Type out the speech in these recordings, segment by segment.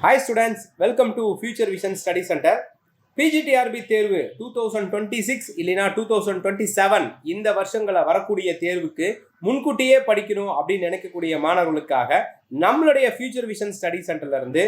Hi students, welcome to Future Vision Study Center. PGTRB தேர்வு 2026 இல்லைனா 2027 இந்த வருஷங்களை வரக்கூடிய தேர்வுக்கு முன்கூட்டியே படிக்கணும் அப்படின்னு நினைக்கக்கூடிய மாணவர்களுக்காக நம்மளுடைய ஃபியூச்சர் விஷன் ஸ்டடி சென்டர்ல இருந்து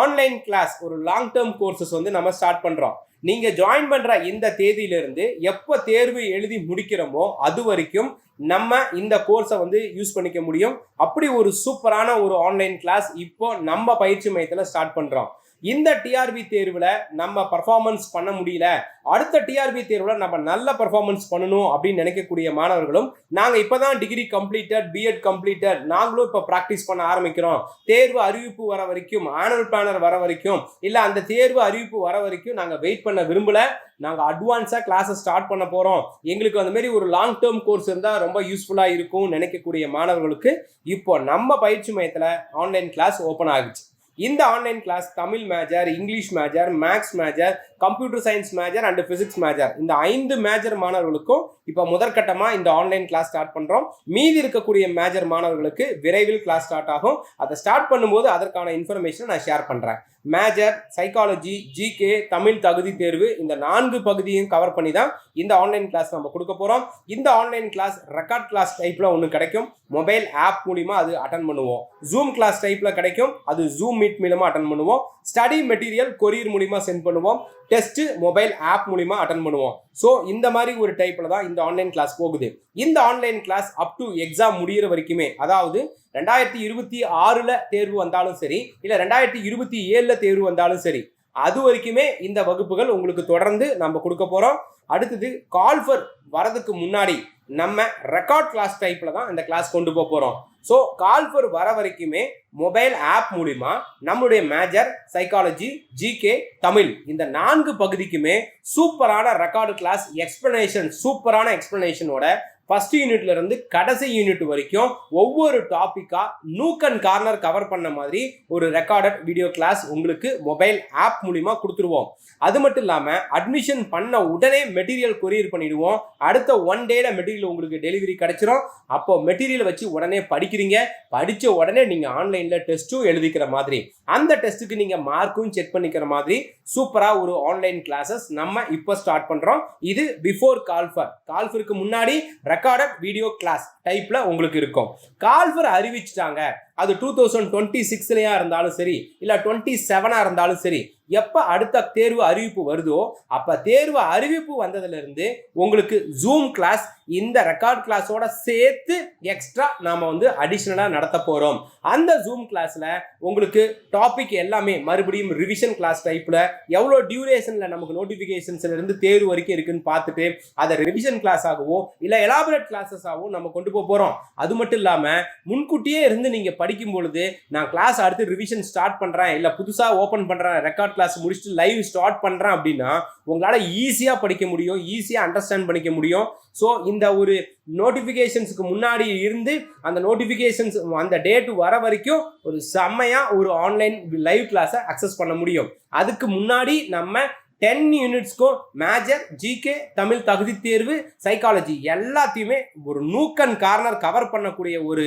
ஆன்லைன் கிளாஸ் ஒரு லாங் டேர்ம் கோர்சஸ் வந்து நம்ம ஸ்டார்ட் பண்றோம். நீங்க ஜாயின் பண்ற இந்த தேதியிலிருந்து எப்போ தேர்வு எழுதி முடிக்கிறோமோ அது வரைக்கும் நம்ம இந்த கோர்ஸை வந்து யூஸ் பண்ணிக்க முடியும். அப்படி ஒரு சூப்பரான ஒரு ஆன்லைன் கிளாஸ் இப்போ நம்ம பயிற்சி மையத்தில் ஸ்டார்ட் பண்றோம். இந்த டிஆர்பி தேர்வில் நம்ம பர்ஃபார்மன்ஸ் பண்ண முடியல, அடுத்த டிஆர்பி தேர்வில் நம்ம நல்ல பர்ஃபார்மன்ஸ் பண்ணணும் அப்படின்னு நினைக்கக்கூடிய மாணவர்களும் நாங்கள் இப்போ தான் டிகிரி கம்ப்ளீட்டட், பிஎட் கம்ப்ளீட்டட், நாங்களும் இப்போ ப்ராக்டிஸ் பண்ண ஆரம்பிக்கிறோம், தேர்வு அறிவிப்பு வர வரைக்கும், ஆனுவல் பிளானர் வர வரைக்கும், இல்லை அந்த தேர்வு அறிவிப்பு வர வரைக்கும் நாங்கள் வெயிட் பண்ண விரும்பல, நாங்கள் அட்வான்ஸாக கிளாஸை ஸ்டார்ட் பண்ண போகிறோம், எங்களுக்கு அந்த மாதிரி ஒரு லாங் டேர்ம் கோர்ஸ் இருந்தால் ரொம்ப யூஸ்ஃபுல்லாக இருக்கும் நினைக்கக்கூடிய மாணவர்களுக்கு இப்போ நம்ம பயிற்சி மையத்தில் ஆன்லைன் கிளாஸ் ஓப்பன் ஆகுச்சு. இந்த online class Tamil major, English major, maths major, computer science major and physics major இந்த 5 மேஜர் மாணவர்களுக்கும் இப்போ முதற்கட்டமாக இந்த ஆன்லைன் கிளாஸ் ஸ்டார்ட் பண்ணுறோம். மீதி இருக்கக்கூடிய மேஜர் மாணவர்களுக்கு விரைவில் கிளாஸ் ஸ்டார்ட் ஆகும். அதை ஸ்டார்ட் பண்ணும்போது அதற்கான இன்ஃபர்மேஷனை நான் ஷேர் பண்ணுறேன். மேஜர், சைக்காலஜி, ஜிகே, தமிழ் தகுதி தேர்வு இந்த 4 பகுதியும் கவர் பண்ணி தான் இந்த ஆன்லைன் கிளாஸ் நம்ம கொடுக்க போகிறோம். இந்த ஆன்லைன் கிளாஸ் ரெக்கார்ட் கிளாஸ் டைப்பில் ஒன்று கிடைக்கும், மொபைல் ஆப் மூலிமா அது அட்டன் பண்ணுவோம். ஜூம் கிளாஸ் டைப்பில் கிடைக்கும், அது ஜூம் மீட் மூலமா அட்டன் பண்ணுவோம். ஸ்டடி மெட்டீரியல் கொரியர் மூலிமா சென்ட் பண்ணுவோம். டெஸ்ட் மொபைல் ஆப் மூலிமா அட்டன் பண்ணுவோம். ஸோ இந்த மாதிரி ஒரு டைப்பில் தான் இந்த ஆன்லைன் கிளாஸ் போகுது. இந்த online class up to exam முடிகிற வரைக்குமே, அதாவது 2026 தேர்வு வந்தாலும் சரி, இல்லை 2027 தேர்வு வந்தாலும் சரி, அது வரைக்குமே இந்த வகுப்புகள் உங்களுக்கு தொடர்ந்து நம்ம கொடுக்க போகிறோம். அடுத்தது கால்ஃபர் வரதுக்கு முன்னாடி நம்ம ரெக்கார்ட் கிளாஸ் டைப்பில் தான் இந்த கிளாஸ் கொண்டு போக போகிறோம். ஸோ கால்ஃபர் வர வரைக்குமே மொபைல் ஆப் மூலிமா நம்மளுடைய மேஜர், சைக்காலஜி, ஜிகே, தமிழ் இந்த 4 பகுதிக்குமே சூப்பரான ரெக்கார்டு கிளாஸ் எக்ஸ்பிளனேஷன், சூப்பரான எக்ஸ்பிளனேஷனோட ஃபர்ஸ்ட் யூனிட்ல இருந்து கடைசி யூனிட் வரைக்கும் ஒவ்வொரு டாபிக்கா நூக் அண்ட் கார்னர் கவர் பண்ண மாதிரி ஒரு ரெக்கார்டட் வீடியோ கிளாஸ் உங்களுக்கு மொபைல் ஆப் மூலிமா கொடுத்துருவோம். அது மட்டும் இல்லாமல் அட்மிஷன் பண்ண உடனே மெட்டீரியல் கொரியர் பண்ணிடுவோம். அடுத்த 1 டேல மெட்டீரியல் உங்களுக்கு டெலிவரி கிடைச்சிரும். அப்போ மெட்டீரியல் வச்சு உடனே படிக்கிறீங்க, படித்த உடனே நீங்கள் ஆன்லைனில் டெஸ்ட்டும் எழுதிக்கிற மாதிரி, அந்த டெஸ்ட்டுக்கு நீங்கள் மார்க்கும் செக் பண்ணிக்கிற மாதிரி சூப்பராக ஒரு ஆன்லைன் கிளாஸஸ் நம்ம இப்போ ஸ்டார்ட் பண்ணுறோம். இது பிஃபோர் கால்ஃபர், கால்ஃபருக்கு முன்னாடி ரெக்கார்டட் வீடியோ கிளாஸ் டைப்ல உங்களுக்கு இருக்கும். கால்ஃபர் அறிவிச்சிட்டாங்க, அது 2026 இருந்தாலும் சரி, இல்ல 27 இருந்தாலும் சரி, எப்ப அடுத்த தேர்வு அறிவிப்பு வருதோ அப்ப தேர்வு அறிவிப்பு வந்ததுல இருந்து உங்களுக்கு ஜூம் கிளாஸ் இந்த ரெக்கார்ட் கிளாஸோட சேர்த்து எக்ஸ்ட்ரா நாம வந்து அடிஷனலா நடத்த போறோம். அந்த ஜூம் கிளாஸ்ல உங்களுக்கு டாபிக் எல்லாமே மறுபடியும் ரிவிஷன் கிளாஸ் டைப்ல எவ்வளவு டியூரேஷன்ல நமக்கு நோட்டிபிகேஷன்ஸ்ல இருந்து தேர்வு வரைக்கும் இருக்குன்னு பார்த்துட்டு அதை ரிவிஷன் கிளாஸ் ஆகவோ இல்ல எலாபரேட் கிளாஸஸ் ஆகவோ நம்ம கொண்டு போறோம். அது மட்டும் இல்லாம முன்கூட்டியே இருந்து நீங்க படிக்கும் பொழுது நான் கிளாஸ் அடுத்து ரிவிஷன் ஸ்டார்ட் பண்றேன், இல்ல புதுசா ஓபன் பண்றேன், ரெக்கார்ட் கிளாஸ் முடிச்சுட்டு லைவ் ஸ்டார்ட் பண்றேன் அப்படின்னா உங்களால ஈஸியா படிக்க முடியும், ஈஸியா அண்டர்ஸ்டாண்ட் பண்ணிக்க முடியும். ஸோ இந்த ஒரு நோட்டிஃபிகேஷன்ஸுக்கு முன்னாடி இருந்து அந்த நோட்டிஃபிகேஷன்ஸ் அந்த டேட் வர வரைக்கும் ஒரு செம்மையா ஒரு ஆன்லைன் லைவ் கிளாஸை அக்சஸ் பண்ண முடியும். அதுக்கு முன்னாடி நம்ம 10 யூனிட்ஸ்க்கும் மேஜர், ஜிகே, தமிழ் தகுதி தேர்வு, சைக்காலஜி எல்லாத்தையுமே ஒரு நூக் அண்ட் கார்னர் கவர் பண்ணக்கூடிய ஒரு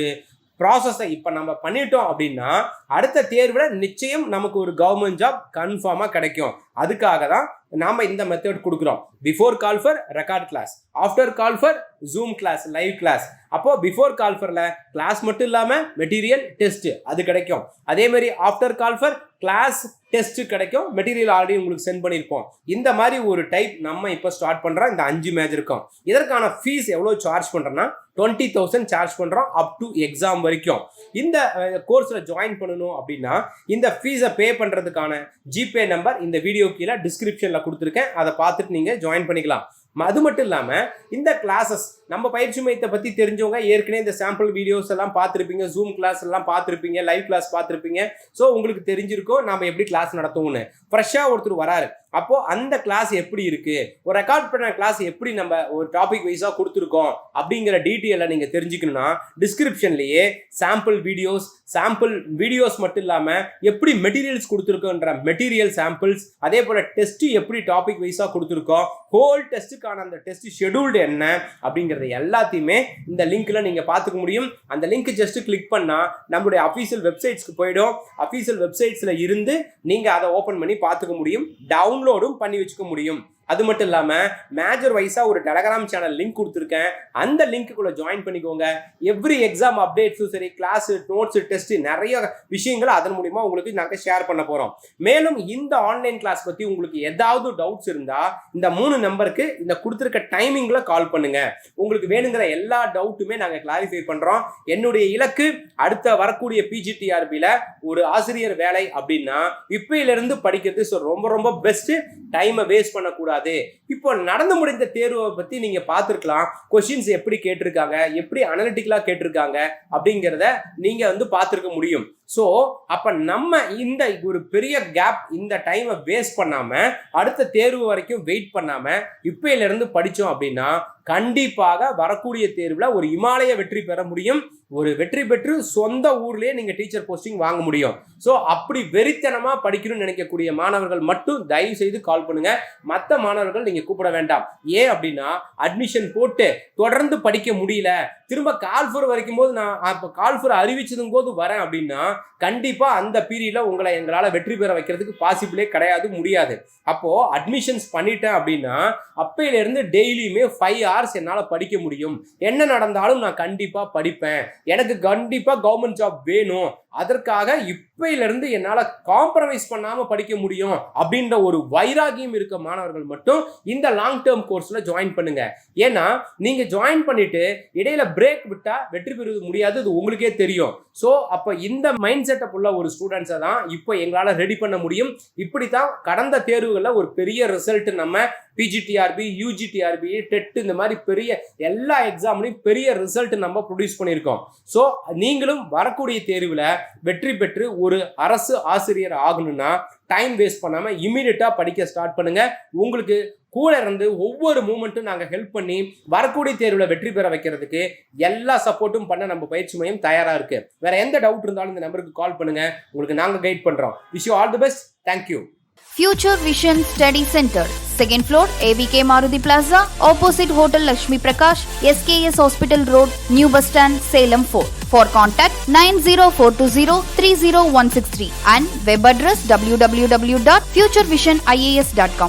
ப்ராசஸை இப்போ நம்ம பண்ணிட்டோம் அப்படின்னா அடுத்த தேர்வில் நிச்சயம் நமக்கு ஒரு கவர்மெண்ட் ஜாப் கன்ஃபார்மாக கிடைக்கும். அதுக்காக தான் நாம இந்த மெத்தட் கொடுக்குறோம். பிஃபோர் கால்ஃபர் ரெக்கார்ட் கிளாஸ், ஆஃப்டர் கால்ஃபர் ஜூம் கிளாஸ், லைவ் கிளாஸ். அப்போ பிஃபோர் கால்ஃபர்ல கிளாஸ் மட்டும் இல்லாமல் மெட்டீரியல் டெஸ்ட் அது கிடைக்கும். அதே மாதிரி ஆஃப்டர் கால்ஃபர் கிளாஸ் டெஸ்ட் கிடைக்கும், மெட்டீரியல் ஆல்ரெடி உங்களுக்கு சென்ட் பண்ணியிருப்போம். இந்த மாதிரி ஒரு டைப் நம்ம இப்போ ஸ்டார்ட் பண்ணுறோம். இந்த 5 மேஜருக்கும் இதற்கான ஃபீஸ் எவ்வளோ சார்ஜ் பண்ணுறோன்னா 20,000 சார்ஜ் பண்ணுறோம் அப் டு எக்ஸாம் வரைக்கும். இந்த கோர்ஸில் ஜாயின் பண்ணணும் அப்படின்னா இந்த ஃபீஸை பே பண்ணுறதுக்கான ஜிபே நம்பர் இந்த வீடியோ கீழே டிஸ்கிரிப்ஷனில் கொடுத்துருக்கேன், அதை பார்த்துட்டு நீங்கள் ஜாயின் பண்ணிக்கலாம். அது மட்டும் இல்லாமல் இந்த கிளாஸஸ் நம்ம பயிற்சி மையத்தை பற்றி தெரிஞ்சவங்க ஏற்கனவே இந்த சாம்பிள் வீடியோஸ் எல்லாம் பார்த்துருப்பீங்க, ஜூம் கிளாஸ் எல்லாம் பார்த்துருப்பீங்க, லைவ் கிளாஸ் பார்த்துருப்பீங்க. ஸோ உங்களுக்கு தெரிஞ்சிருக்கும் நம்ம எப்படி கிளாஸ் நடத்துவோம்னு. ஃப்ரெஷ்ஷாக ஒருத்தர் வராரு, அப்போ அந்த கிளாஸ் எப்படி இருக்கு, ஒரு ரெக்கார்ட் பண்ண கிளாஸ் எப்படி நம்ம ஒரு டாபிக் வைஸாக கொடுத்துருக்கோம் அப்படிங்கிற டீட்டெயிலை நீங்கள் தெரிஞ்சுக்கணும்னா டிஸ்கிரிப்ஷன்லேயே சாம்பிள் வீடியோஸ் மட்டும் இல்லாமல் எப்படி மெட்டீரியல்ஸ் கொடுத்துருக்கோன்ற மெட்டீரியல் சாம்பிள்ஸ், அதே போல் டெஸ்ட் எப்படி டாபிக் வைஸாக கொடுத்துருக்கோம், ஹோல் டெஸ்ட்டுக்கான அந்த டெஸ்ட் ஷெடியூல்டு என்ன அப்படிங்கிறத அப்படிங்கறது எல்லாத்தையுமே இந்த லிங்க்ல நீங்க பார்த்துக்க முடியும். அந்த லிங்க் ஜஸ்ட் கிளிக் பண்ணா நம்மளுடைய அஃபீஷியல் வெப்சைட்ஸ்க்கு போயிடும். அஃபீஷியல் வெப்சைட்ஸ்ல இருந்து நீங்க அதை ஓபன் பண்ணி பார்த்துக்க முடியும், டவுன்லோடும் பண்ணி வச்சுக்க முடியும். அது மட்டும் இல்லாம மேஜர் வைஸா ஒரு டெலகிராம் சேனல் லிங்க் கொடுத்துருக்கேன். அந்த லிங்க்குள்ள ஜாயின் பண்ணிக்கோங்க. எவ்ரி எக்ஸாம் அப்டேட்ஸும் சரி, கிளாஸ், நோட்ஸ், டெஸ்ட், நிறைய விஷயங்கள் அதன் மூலியமா உங்களுக்கு நாங்க ஷேர் பண்ண போறோம். மேலும் இந்த ஆன்லைன் கிளாஸ் பத்தி உங்களுக்கு ஏதாவது டவுட்ஸ் இருந்தா இந்த 3 நம்பருக்கு இந்த கொடுத்துருக்க டைமிங்ல கால் பண்ணுங்க. உங்களுக்கு வேணுங்கிற எல்லா டவுட்டுமே நாங்க கிளாரிஃபை பண்றோம். என்னுடைய இலக்கு அடுத்த வரக்கூடிய பிஜிடிஆர்பில ஒரு ஆசிரியர் வேலை அப்படின்னா இப்பையில இருந்து படிக்கிறது ரொம்ப ரொம்ப பெஸ்ட். டைமை வேஸ்ட் பண்ணக்கூடாது. இப்போ நடந்து முடிந்த தேர்வை பத்தி நீங்க பார்த்திருக்கலாம். கொஸ்டின்ஸ் எப்படி கேட்டிருக்காங்க, எப்படி அனலிட்டிக்கலா கேட்டிருக்காங்க அப்படிங்கிறத நீங்க பார்த்திருக்க முடியும். ஸோ அப்ப நம்ம இந்த ஒரு பெரிய கேப், இந்த டைமை வேஸ்ட் பண்ணாம அடுத்த தேர்வு வரைக்கும் வெயிட் பண்ணாம இப்பையில இருந்து படிச்சோம் அப்படின்னா கண்டிப்பாக வரக்கூடிய தேர்வுல ஒரு இமாலய வெற்றி பெற முடியும். ஒரு வெற்றி பெற்று சொந்த ஊர்லயே நீங்க டீச்சர் போஸ்டிங் வாங்க முடியும். ஸோ அப்படி வெறித்தனமா படிக்கணும்னு நினைக்கக்கூடிய மாணவர்கள் மட்டும் தயவு செய்து கால் பண்ணுங்க. மற்ற மாணவர்கள் நீங்க கூப்பிட வேண்டாம். ஏன் அப்படின்னா அட்மிஷன் போட்டு தொடர்ந்து படிக்க முடியல, திரும்ப கால்ஃபர் வரைக்கும் போது நான் அப்ப கால்ஃபர் அறிவிச்சதும் போது வரேன் அப்படின்னா கண்டிப்பா அந்த பீரியட்ல உங்களை எங்களால வெற்றி பெற வைக்கிறதுக்கு பாசிபிளே கிடையாது, முடியாது. அப்போ அட்மிஷன்ஸ் பண்ணிட்டேன் அப்படின்னா அப்பையில இருந்து டெய்லியுமே 5 hours என்னால படிக்க முடியும். என்ன நடந்தாலும் நான் கண்டிப்பா படிப்பேன். எனக்கு கண்டிப்பா கவர்மெண்ட் ஜாப் வேணும். அதற்காக இப்பையில இருந்து என்னால காம்ப்ரமைஸ் பண்ணாம படிக்க முடியும் அப்படின்ற ஒரு வைராகியம் இருக்க மாணவர்கள் மட்டும் இந்த லாங் டேர்ம் கோர்ஸ்ல ஜாயின் பண்ணுங்க. ஏன்னா நீங்க ஜாயின் பண்ணிட்டு இடையில பிரேக் விட்டா வெற்றி பெறுவது முடியாது, அது உங்களுக்கே தெரியும். ஸோ அப்ப இந்த மைண்ட் செட்டப் உள்ள ஒரு ஸ்டூடெண்ட்ஸை தான் இப்போ எங்களால ரெடி பண்ண முடியும். இப்படித்தான் கடந்த தேர்வுகளில் ஒரு பெரிய ரிசல்ட் நம்ம பிஜிடிஆர்பி, யூஜிடிஆர்பி, டெட், இந்த மாதிரி பெரிய எல்லா எக்ஸாம்லையும் பெரிய ரிசல்ட் நம்ம ப்ரொடியூஸ் பண்ணியிருக்கோம். ஸோ நீங்களும் வரக்கூடிய தேர்வில் வெற்றி பெற்று ஒரு அரசு ஆசிரியர் ஆகணும்னா டைம் வேஸ்ட் பண்ணாம இமீடியட்டா படிக்க ஸ்டார்ட் பண்ணுங்க. உங்களுக்கு கூட இருந்து ஒவ்வொரு மூமெண்ட்டும் நாங்க ஹெல்ப் பண்ணி வரக்கூடிய தேர்வுல வெற்றி பெற வைக்கிறதுக்கு எல்லா சப்போர்ட்டும் பண்ண நம்ம பயிற்சி மையம் தயாரா இருக்கு. வேற எந்த டவுட் இருந்தாலும் இந்த நம்பருக்கு கால் பண்ணுங்க, உங்களுக்கு நாங்க கைட் பண்றோம். Wish you all the best. Thank you. Future Vision Study Center, 2nd floor, ABK Maruti Plaza, opposite Hotel Lakshmi Prakash, SKS Hospital Road, New Bus Stand, Salem 4. For contact 90420 30163 and web address www.futurevision.ias.com.